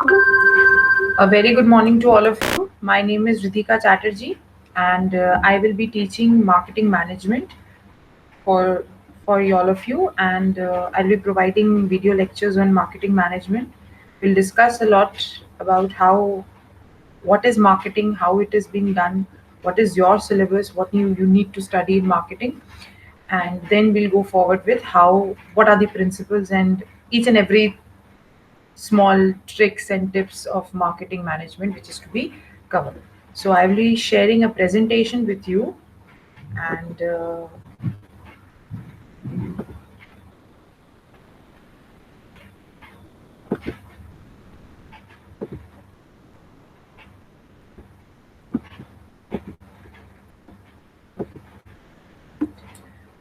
A very good morning to all of you. My name is Ritika Chatterjee, and I will be teaching marketing management for for all of you. And I'll be providing video lectures on marketing management. We'll discuss a lot about what is marketing, how it is being done, what is your syllabus, what you need to study in marketing, and then we'll go forward with what are the principles and each and every small tricks and tips of marketing management which is to be covered. So I will be sharing a presentation with you, and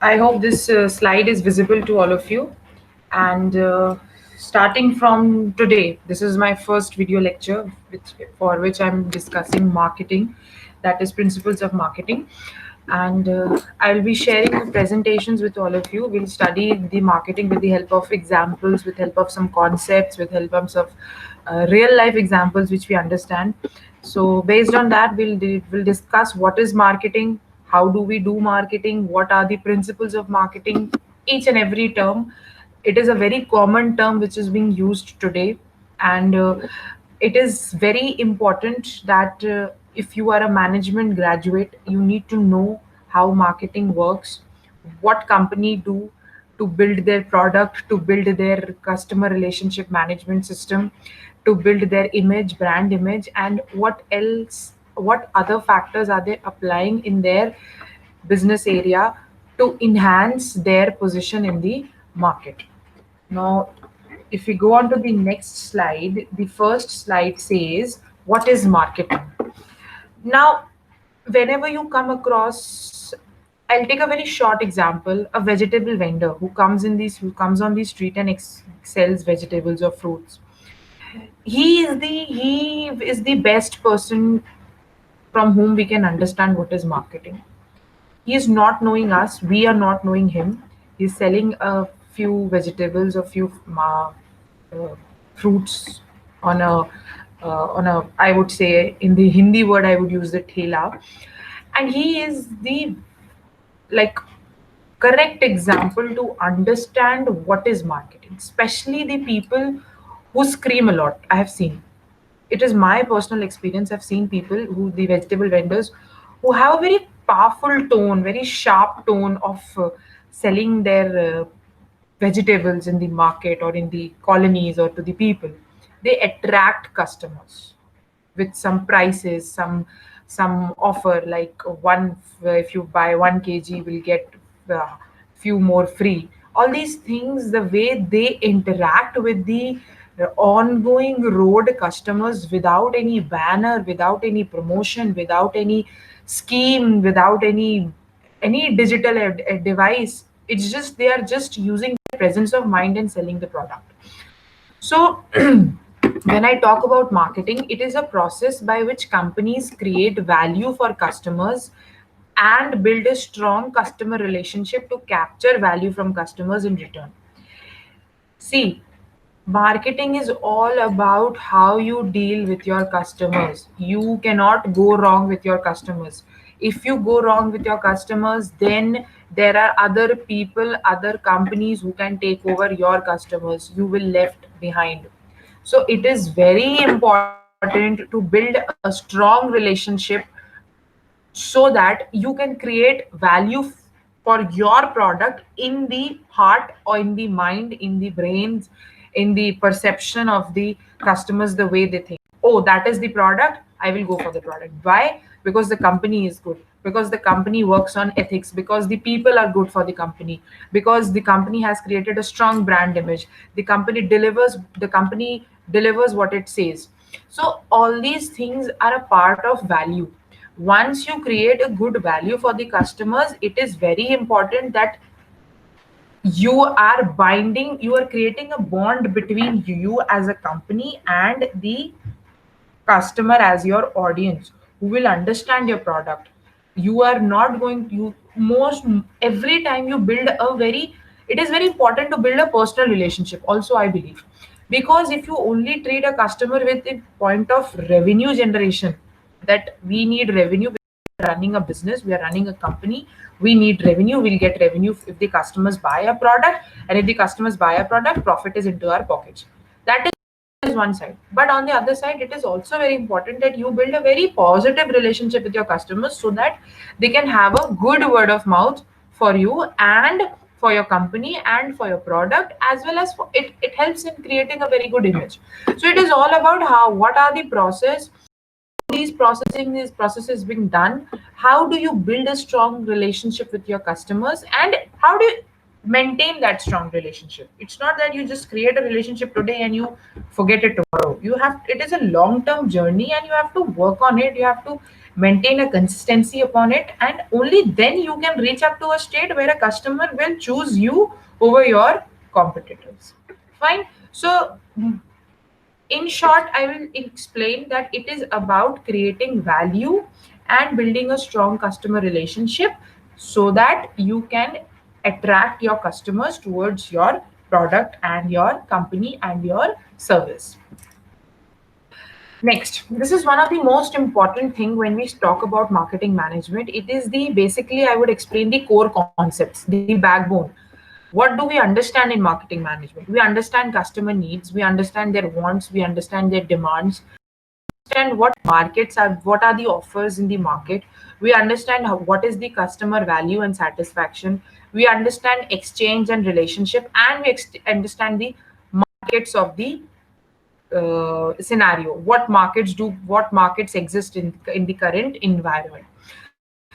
I hope this slide is visible to all of you. And starting from today, this is my first video lecture for which I'm discussing marketing, that is principles of marketing. And I'll be sharing presentations with all of you. We'll study the marketing with the help of examples, with help of some concepts, with help of some real life examples which we understand. So based on that, we'll discuss what is marketing, how do we do marketing, what are the principles of marketing, each and every term. It is a very common term which is being used today, and it is very important that if you are a management graduate, you need to know how marketing works, what company do to build their product, to build their customer relationship management system, to build their image, brand image, and what else, what other factors are they applying in their business area to enhance their position in the market. Now, if we go on to the next slide, the first slide says, what is marketing? Now, whenever you come across, I'll take a very short example, a vegetable vendor who comes on the street and sells vegetables or fruits. He is the best person from whom we can understand what is marketing. He is not knowing us, we are not knowing him. He's selling a few vegetables, a few uh, fruits on a I would say, in the Hindi word I would use the thela, and he is the, like, correct example to understand what is marketing, especially the people who scream a lot. I have seen, it is my personal experience, I've seen people who, the vegetable vendors, who have a very powerful tone, very sharp tone of selling their vegetables in the market or in the colonies or to the people. They attract customers with some prices, some offer, like one, if you buy 1 kg will get few more free. All these things, the way they interact with the ongoing road customers, without any banner, without any promotion, without any scheme, without any digital device. It's just they are just using their presence of mind and selling the product. So, when I talk about marketing, it is a process by which companies create value for customers and build a strong customer relationship to capture value from customers in return. See, marketing is all about how you deal with your customers. You cannot go wrong with your customers. If you go wrong with your customers, then there are other people, other companies who can take over your customers. You will left behind. So it is very important to build a strong relationship so that you can create value for your product in the heart or in the mind, in the brains, in the perception of the customers, the way they think, oh, that is the product, I will go for the product. Why? Because the company is good, because the company works on ethics, because the people are good for the company, because the company has created a strong brand image, the company delivers what it says. So all these things are a part of value. Once you create a good value for the customers, it is very important that you are creating a bond between you as a company and the customer as your audience, who will understand your product. You are not going you most every time you build a very, it is very important to build a personal relationship also, I believe. Because if you only treat a customer with the point of revenue generation, that we need revenue, we're running a business, we are running a company, we need revenue, we'll get revenue if the customers buy a product, and if the customers buy a product, profit is into our pockets. That is one side. But on the other side, it is also very important that you build a very positive relationship with your customers, so that they can have a good word of mouth for you and for your company and for your product, as well as it helps in creating a very good image. So it is all about how, what are the process, these processes being done, how do you build a strong relationship with your customers, and how do you maintain that strong relationship. It's not that you just create a relationship today and you forget it tomorrow. You have, it is a long term journey, and you have to work on it, you have to maintain a consistency upon it, and only then you can reach up to a state where a customer will choose you over your competitors. Fine. So in short, I will explain that it is about creating value and building a strong customer relationship, so that you can attract your customers towards your product and your company and your service. Next, this is one of the most important thing when we talk about marketing management. It is the, basically I would explain the core concepts, the backbone. What do we understand in marketing management? We understand customer needs, we understand their wants, we understand their demands, understand what markets are, what are the offers in the market. We understand how, what is the customer value and satisfaction. We understand exchange and relationship, and we understand the markets of the scenario. What markets do, what markets exist in the current environment.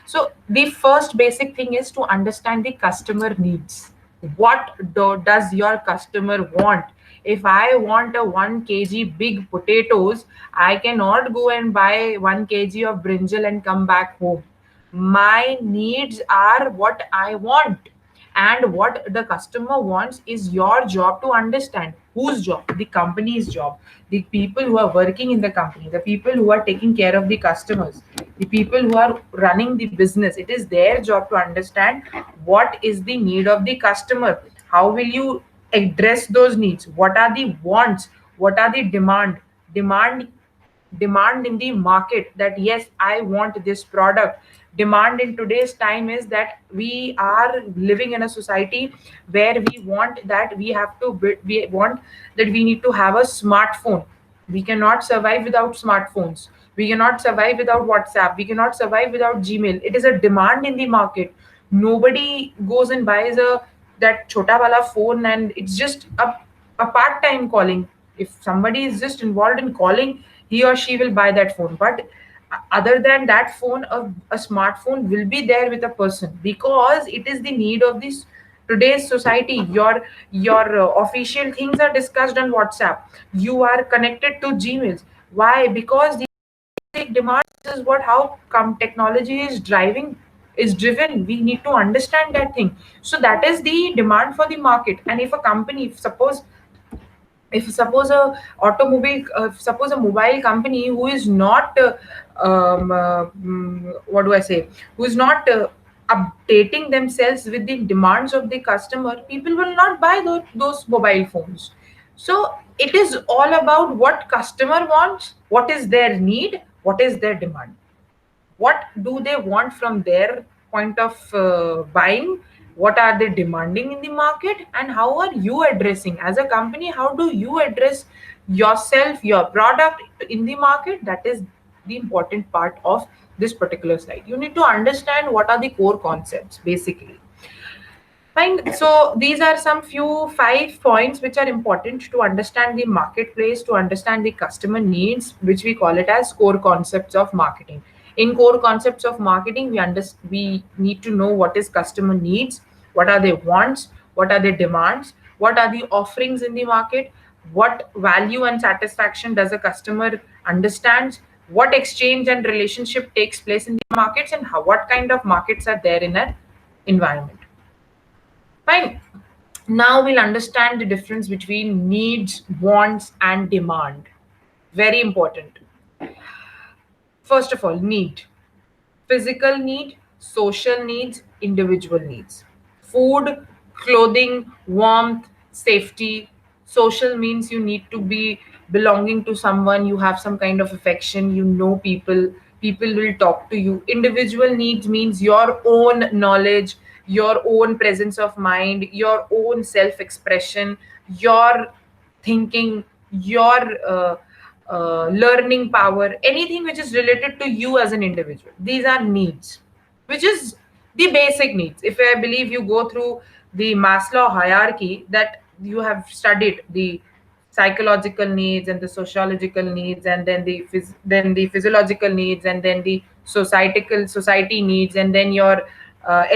So the first basic thing is to understand the customer needs. What does your customer want? If I want a 1 kg big potatoes, I cannot go and buy 1 kg of brinjal and come back home. My needs are what I want, and what the customer wants is your job to understand. Whose job? The company's job. The people who are working in the company, the people who are taking care of the customers, the people who are running the business, it is their job to understand what is the need of the customer. How will you address those needs? What are the wants? What are the demand demand in the market, that yes, I want this product. Demand in today's time is that we are living in a society where we want that we have to we want that we need to have a smartphone. We cannot survive without smartphones, we cannot survive without WhatsApp, we cannot survive without Gmail. It is a demand in the market. Nobody goes and buys a that chota wala phone, and it's just a part time calling. If somebody is just involved in calling, he or she will buy that phone. But other than that phone, a smartphone will be there with a person, because it is the need of this today's society. Your official things are discussed on WhatsApp, you are connected to Gmails. Why? Because the basic demands is what, how come technology is driving, is driven. We need to understand that thing. So that is the demand for the market. And if a company, if suppose a automobile suppose a mobile company who is not what do I say, who is not updating themselves with the demands of the customer, people will not buy those mobile phones. So it is all about what customer wants, what is their need, what is their demand, what do they want from their point of buying, what are they demanding in the market, and how are you addressing as a company, how do you address yourself, your product in the market. That is the important part of this particular slide. You need to understand what are the core concepts basically. Fine. So these are some few 5 points which are important to understand the marketplace, to understand the customer needs, which we call it as core concepts of marketing. In core concepts of marketing, we need to know what is customer needs, what are their wants, what are their demands, what are the offerings in the market, what value and satisfaction does a customer understands, what exchange and relationship takes place in the markets, and how, what kind of markets are there in an environment. Fine. Now we'll understand the difference between needs, wants, and demand. Very important. First of all, need. Physical need, social needs, individual needs. Food, clothing, warmth, safety. Social means you need to be belonging to someone, you have some kind of affection, you know people, people will talk to you. Individual needs means your own knowledge, your own presence of mind, your own self expression, your thinking, your learning power, anything which is related to you as an individual. These are needs, which is the basic needs. If I believe you go through the Maslow hierarchy, that you have studied the psychological needs and the sociological needs, and then then the physiological needs, and then the society needs, and then your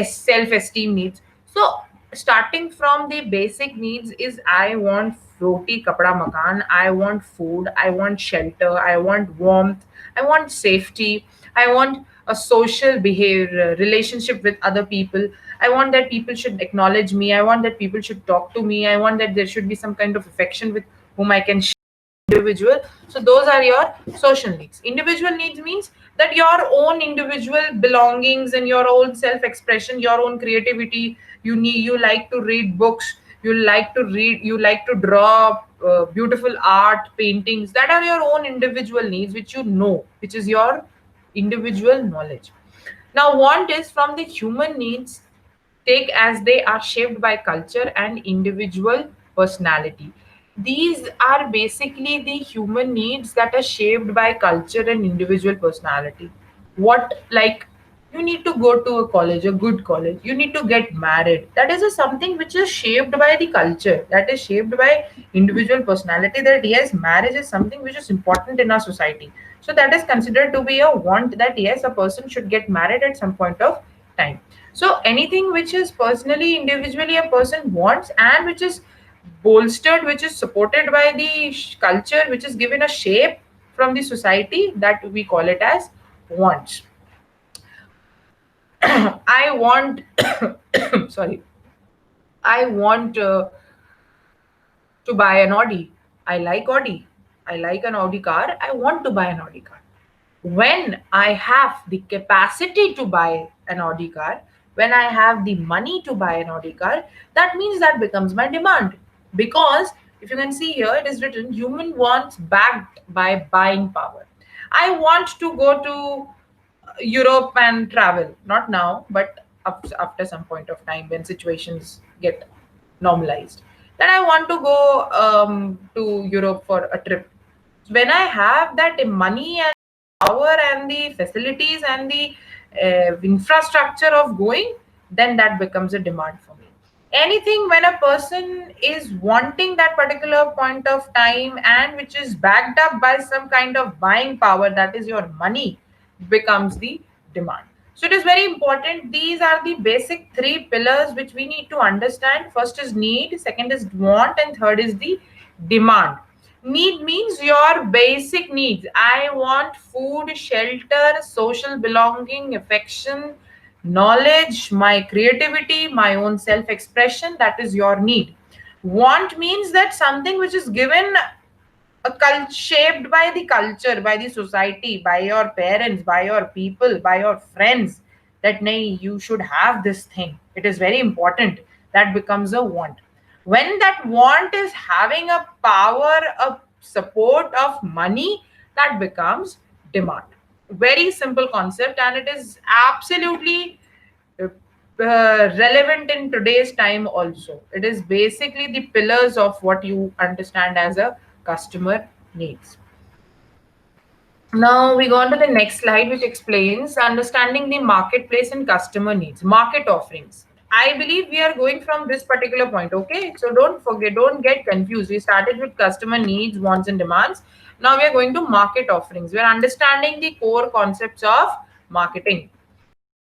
self esteem needs. So starting from the basic needs is, I want roti kapda makan, I want food, I want shelter, I want warmth, I want safety, I want a social behavior relationship with other people. I want that people should acknowledge me, I want that people should talk to me, I want that there should be some kind of affection with whom I can individual. So those are your social needs. Individual needs means that your own individual belongings and your own self expression, your own creativity. You like to read books, you like to draw beautiful art paintings. That are your own individual needs, which you know, which is your individual knowledge. Now want is from the human needs, take as they are shaped by culture and individual personality. These are basically the human needs that are shaped by culture and individual personality. What, like, you need to go to a college, a good college, you need to get married. That is a something which is shaped by the culture, that is shaped by individual personality. That yes, marriage is something which is important in our society. So that is considered to be a want, that yes, a person should get married at some point of time. So anything which is personally, individually a person wants, and which is bolstered, which is supported by the culture, which is given a shape from the society, that we call it as wants. I want, sorry, I want to buy an Audi. I like Audi. I like an Audi car. I want to buy an Audi car. When I have the capacity to buy an Audi car, when I have the money to buy an Audi car, that means that becomes my demand. Because if you can see here, it is written human wants backed by buying power. I want to go to Europe and travel, not now, but after some point of time when situations get normalized. Then I want to go to Europe for a trip. When I have that money and power and the facilities and the infrastructure of going, then that becomes a demand for me. Anything when a person is wanting that particular point of time and which is backed up by some kind of buying power, that is your money, becomes the demand. So it is very important. These are the basic three pillars which we need to understand. First is need, second is want, and third is the demand. Need means your basic needs. I want food, shelter, social belonging, affection, knowledge, my creativity, my own self expression. That is your need. Want means that something which is given a shaped by the culture, by the society, by your parents, by your people, by your friends, that nay, you should have this thing, it is very important. That becomes a want. When that want is having a power, a support of money, that becomes demand. Very simple concept, and it is absolutely relevant in today's time also. It is basically the pillars of what you understand as a customer needs. Now we go on to the next slide, which explains understanding the marketplace and customer needs, market offerings. I believe we are going from this particular point. Okay, so don't forget, don't get confused. We started with customer needs, wants, and demands. Now we are going to market offerings. We are understanding the core concepts of marketing.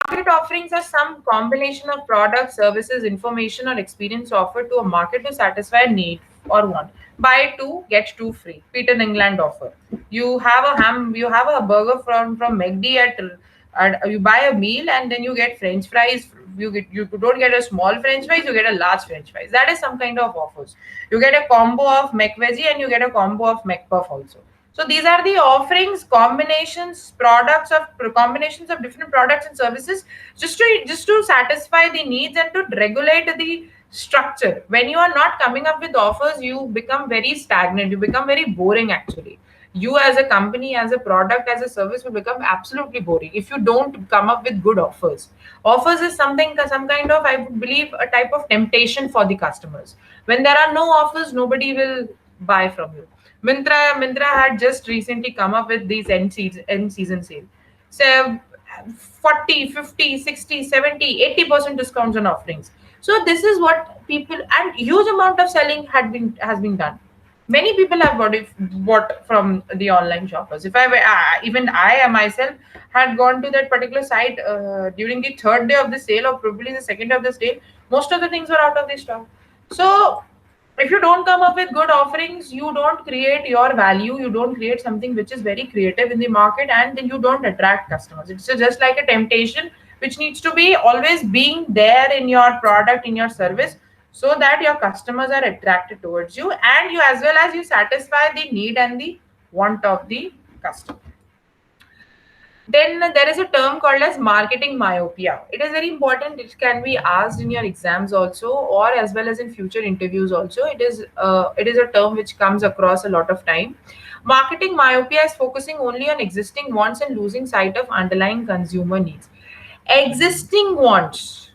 Market offerings are some combination of products, services, information, or experience offered to a market to satisfy a need or want. Buy two, get two free. Peter England offer. You have a burger from McD at you buy a meal and then you get French fries. You don't get a small French fries, you get a large French fries. That is some kind of offers. You get a combo of McVeggie and you get a combo of McPuff also. So these are the offerings, combinations of different products and services, just to satisfy the needs and to regulate the Structure. When you are not coming up with offers, you become very stagnant, you become very boring actually. You as a company, as a product, as a service will become absolutely boring if you don't come up with good offers. Offers is something, some kind of, I believe, a type of temptation for the customers. When there are no offers, nobody will buy from you. Mintra had just recently come up with these end season sale. So 40, 50, 60, 70, 80% discounts on offerings. So this is what people, and huge amount of selling has been done. Many people have bought from the online shoppers. If even I myself had gone to that particular site during the third day of the sale, or probably the second day of the sale, most of the things were out of the stock. So if you don't come up with good offerings, you don't create your value, you don't create something which is very creative in the market, and then you don't attract customers. It's just like a temptation which needs to be always being there in your product, in your service, so that your customers are attracted towards you, and you, as well as you, satisfy the need and the want of the customer. Then there is a term called as marketing myopia. It is very important. It can be asked in your exams also, or as well as in future interviews also. It is a term which comes across a lot of time. Marketing myopia is focusing only on existing wants and losing sight of underlying consumer needs. Existing wants.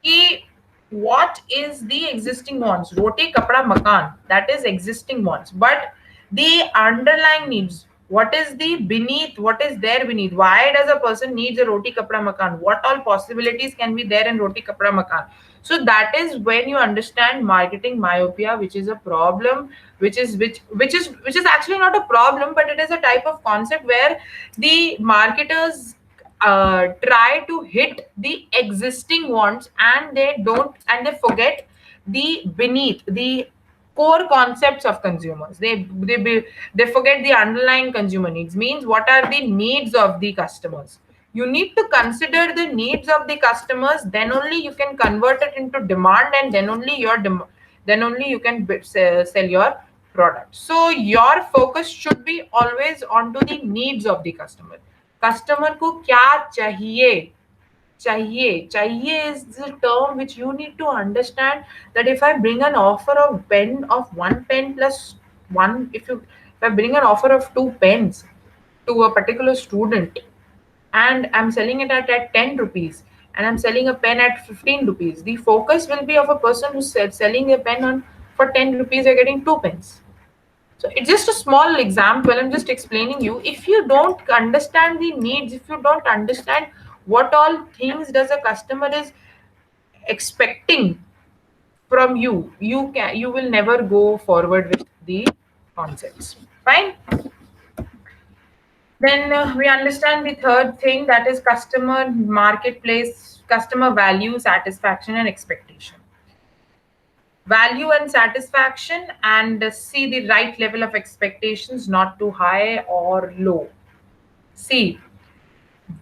कि what is the existing wants? Roti kapda makan, that is existing wants. But the underlying needs, what is the beneath, what is there beneath? Why does a person needs a roti kapda makan? What all possibilities can be there in roti kapda makan? So that is when you understand marketing myopia, which is a problem, which is actually not a problem, but it is a type of concept where the marketers try to hit the existing wants, and they forget the beneath, the core concepts of consumers. They forget the underlying consumer needs. Means, what are the needs of the customers? You need to consider the needs of the customers, then only you can convert it into demand, and then only you can sell your product. So your focus should be always onto the needs of the customer. Customer को क्या चाहिए? Chahiye is the term which you need to understand, that if I bring an offer of pen of one pen plus one, if I bring an offer of two pens to a particular student, and I'm selling it at 10 rupees, and I'm selling a pen at 15 rupees, the focus will be of a person who's selling a pen on for 10 rupees, you're getting two pens. So it's just a small example. I'm just explaining you. If you don't understand the needs, if you don't understand what all things does a customer is expecting from you, you will never go forward with the concepts. Fine. Then we understand the third thing, that is customer marketplace, customer value, satisfaction, and expectation. Value and satisfaction, and see the right level of expectations, not too high or low. See,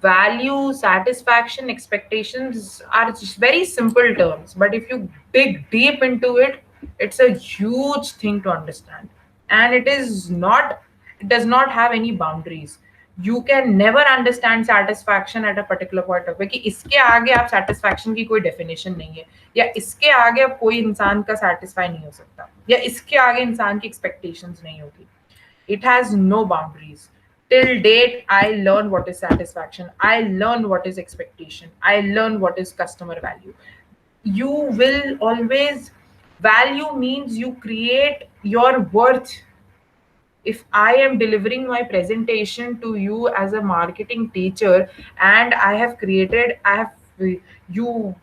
value, satisfaction, expectations are just very simple terms, but if you dig deep into it, it's a huge thing to understand. And it does not have any boundaries. You can never understand satisfaction at a particular point of view कि इसके आगे आप satisfaction की कोई definition नहीं है, या इसके आगे अब कोई इंसान का satisfy नहीं हो सकता, या इसके आगे इंसान की expectations नहीं होगी. It has no boundaries. Till date, I learn what is satisfaction, I learn what is expectation, I learn what is customer value. You will always, value means you create your worth. If I am delivering my presentation to you as a marketing teacher, and I have you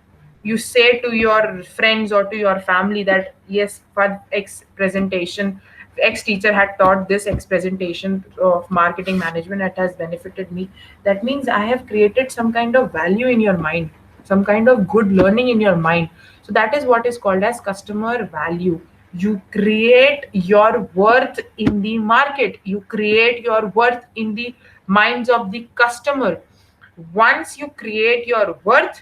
you say to your friends or to your family that yes, for X presentation, X teacher had taught this X presentation of marketing management that has benefited me. That means I have created some kind of value in your mind, some kind of good learning in your mind. So that is what is called as customer value. You create your worth in the market, you create your worth in the minds of the customer. Once you create your worth,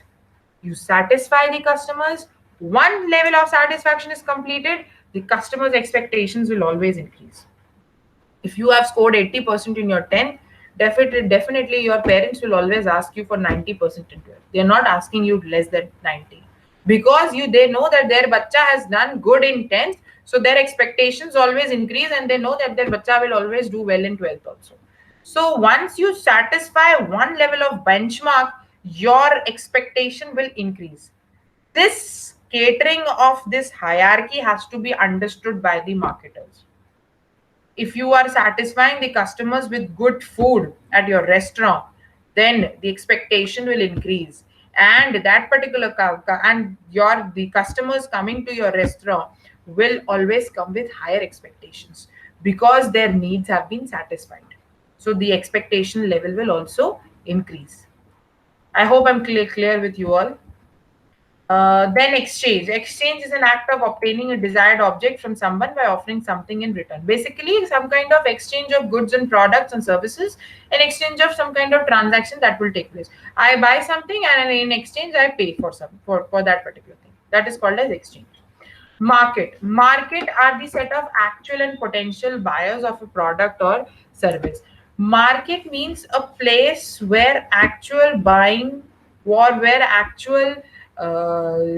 you satisfy the customers. One level of satisfaction is completed, the customer's expectations will always increase. If you have scored 80% in your 10, definitely your parents will always ask you for 90% in 12. They are not asking you less than 90. because they know that their bacha has done good in 10th, so their expectations always increase, and they know that their bacha will always do well in 12th also. So once you satisfy one level of benchmark, your expectation will increase. This catering of this hierarchy has to be understood by the marketers. If you are satisfying the customers with good food at your restaurant, then the expectation will increase, and that particular and your the customers coming to your restaurant will always come with higher expectations because their needs have been satisfied. So the expectation level will also increase. I hope I'm clear with you all. Then exchange. Exchange is an act of obtaining a desired object from someone by offering something in return. Basically, some kind of exchange of goods and products and services, an exchange of some kind of transaction that will take place. I buy something and in exchange I pay for that particular thing. That is called as exchange. Market are the set of actual and potential buyers of a product or service. Market means a place where actual buying or where actual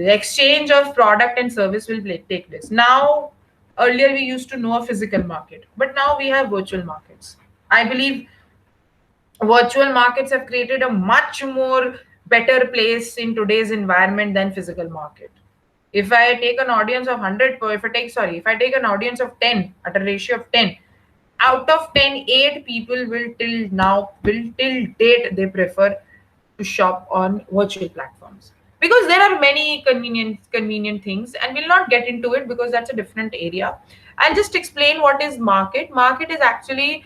exchange of product and service will take place. Now, earlier we used to know a physical market, but now we have virtual markets. I believe virtual markets have created a much more better place in today's environment than physical market. If I take an audience of 100, if I take an audience of 10 at a ratio of 10, out of 10, 8 people will till date they prefer to shop on virtual platforms, because there are many convenient things, and we'll not get into it because that's a different area. I'll just explain what is market. Market is actually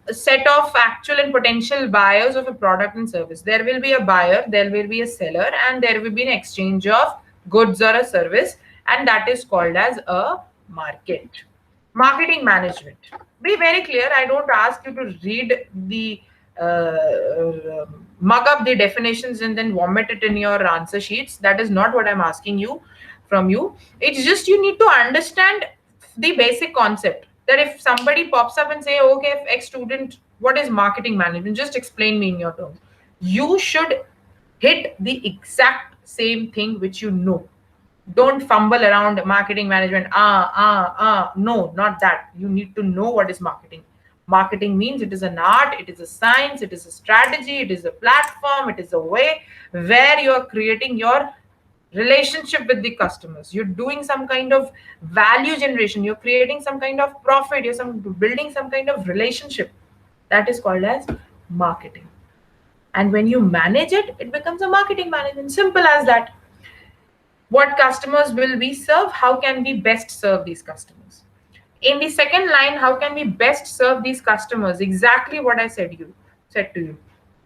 a set of actual and potential buyers of a product and service. There will be a buyer, there will be a seller, and there will be an exchange of goods or a service, and that is called as a market. Marketing management. Be very clear. I don't ask you to read the mug up the definitions and then vomit it in your answer sheets. That is not what I'm asking you from you. It's just you need to understand the basic concept, that if somebody pops up and say, okay, ex student, what is marketing management, just explain me in your terms. You should hit the exact same thing which you know. Don't fumble around marketing management. No, not that. You need to know what is marketing. Marketing means it is an art, it is a science, it is a strategy, it is a platform, it is a way where you are creating your relationship with the customers. You're doing some kind of value generation, you're creating some kind of profit, building some kind of relationship. That is called as marketing. And when you manage it, it becomes a marketing management. Simple as that. What customers will we serve? How can we best serve these customers? In the second line, how can we best serve these customers? Exactly what I said to you.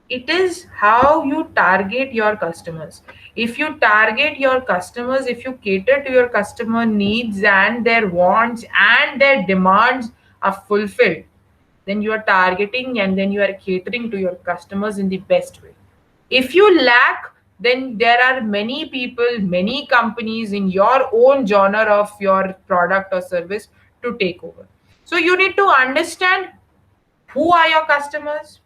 It is how you target your customers. If you target your customers, if you cater to your customer needs and their wants and their demands are fulfilled, then you are targeting and then you are catering to your customers in the best way. If you lack, then there are many people, many companies in your own genre of your product or service to take over. So you need to understand who are your customers,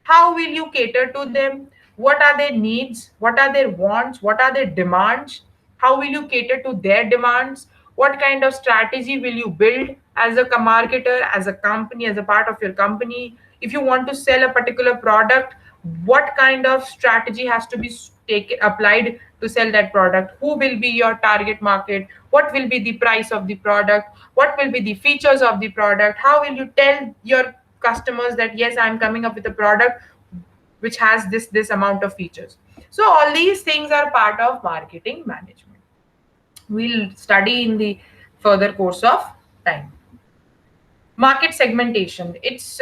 how will you cater to them, what are their needs, what are their wants, what are their demands, how will you cater to their demands, what kind of strategy will you build as a marketer, as a company, as a part of your company. If you want to sell a particular product, what kind of strategy has to be applied to sell that product, who will be your target market, what will be the price of the product, what will be the features of the product, how will you tell your customers that yes, I'm coming up with a product which has this amount of features. So all these things are part of marketing management. We'll study in the further course of time. Market segmentation. It's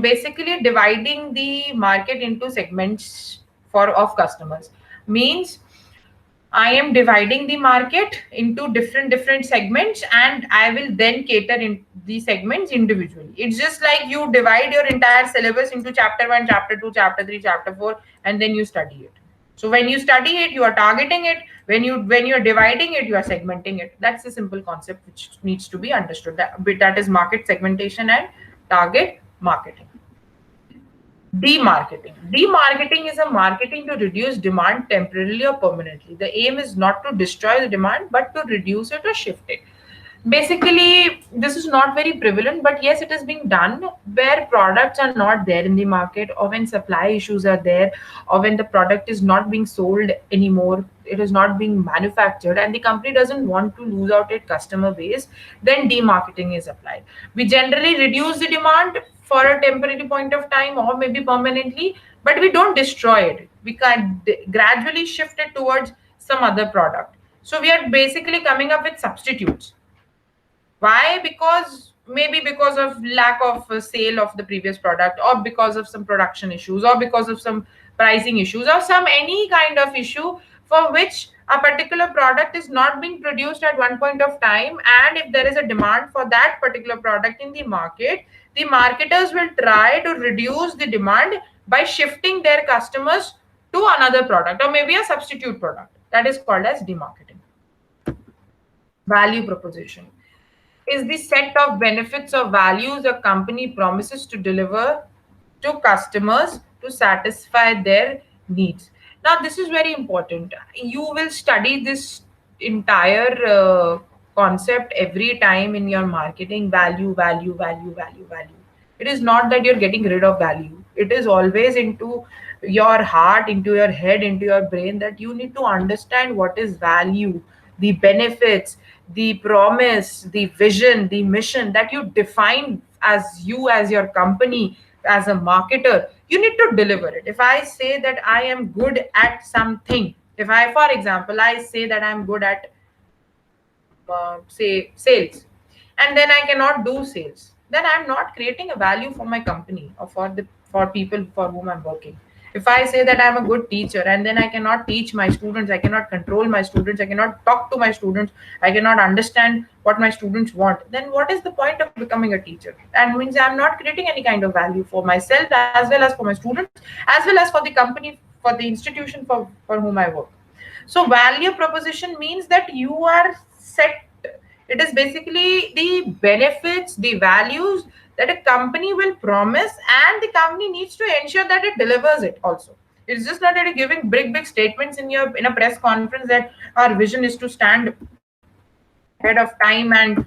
basically dividing the market into segments for of customers. Means I am dividing the market into different segments, and I will then cater in the segments individually. It's just like you divide your entire syllabus into chapter 1, chapter 2, chapter 3, chapter 4, and then you study it. So when you study it, you are targeting it. When you're dividing it, you are segmenting it. That's the simple concept which needs to be understood. That is market segmentation and target marketing. Demarketing. Demarketing is a marketing to reduce demand temporarily or permanently. The aim is not to destroy the demand, but to reduce it or shift it. Basically, this is not very prevalent, but yes, it is being done where products are not there in the market, or when supply issues are there, or when the product is not being sold anymore, it is not being manufactured, and the company doesn't want to lose out its customer base, then demarketing is applied. We generally reduce the demand for a temporary point of time or maybe permanently, but we don't destroy it. We can gradually shift it towards some other product. So we are basically coming up with substitutes. Why? Because maybe because of lack of sale of the previous product, or because of some production issues, or because of some pricing issues, or some any kind of issue for which a particular product is not being produced at one point of time, and if there is a demand for that particular product in the market, the marketers will try to reduce the demand by shifting their customers to another product or maybe a substitute product. That is called as demarketing. Value proposition is the set of benefits or values a company promises to deliver to customers to satisfy their needs. Now, this is very important. You will study this entire concept every time in your marketing: value, value, value, value, value. It is not that you're getting rid of value, it is always into your heart, into your head, into your brain, that you need to understand what is value, the benefits, the promise, the vision, the mission that you define as you, as your company, as a marketer. You need to deliver it. If I say that I am good at something, if I, for example, I say that I'm good at say sales, and then I cannot do sales, then I'm not creating a value for my company or for the for people for whom I'm working. If I say that I'm a good teacher and then I cannot teach my students, I cannot control my students, I cannot talk to my students, I cannot understand what my students want, then what is the point of becoming a teacher? And means I'm not creating any kind of value for myself as well as for my students, as well as for the company, for the institution for whom I work. So value proposition means that you are set. It is basically the benefits, the values that a company will promise, and the company needs to ensure that it delivers it also. It's just not that you're giving big statements in a press conference that our vision is to stand ahead of time, and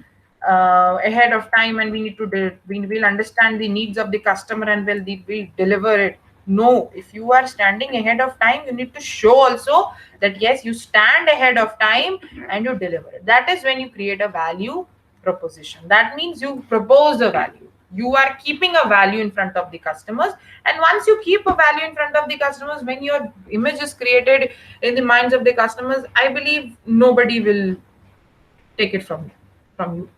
we need to we will understand the needs of the customer and we'll deliver it. No, if you are standing ahead of time, you need to show also that yes, you stand ahead of time and you deliver it. That is when you create a value proposition. That means you propose a value. You are keeping a value in front of the customers, and once you keep a value in front of the customers, when your image is created in the minds of the customers, I believe nobody will take it from you.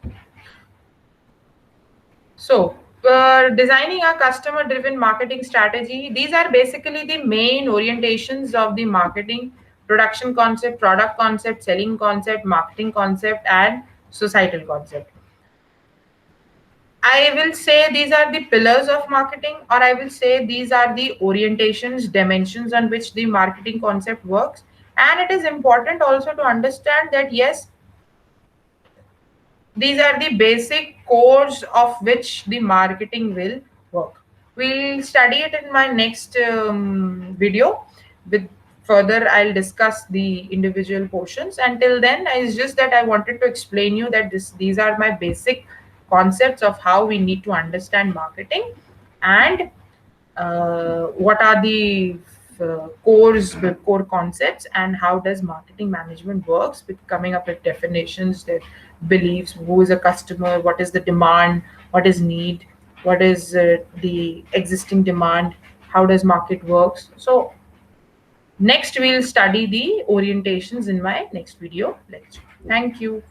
So, designing a customer driven marketing strategy, these are basically the main orientations of the marketing: production concept, product concept, selling concept, marketing concept, and societal concept. I will say these are the pillars of marketing, or I will say these are the orientations, dimensions on which the marketing concept works. And it is important also to understand that yes, these are the basic cores of which the marketing will work. We'll study it in my next video. With further, I'll discuss the individual portions. Until then, it's just that I wanted to explain you that these are my basic concepts of how we need to understand marketing, and what are the core concepts, and how does marketing management works with coming up with definitions, that beliefs, who is a customer, what is the demand, what is need, what is the existing demand, how does market works. So next we'll study the orientations in my next video lecture. Thank you.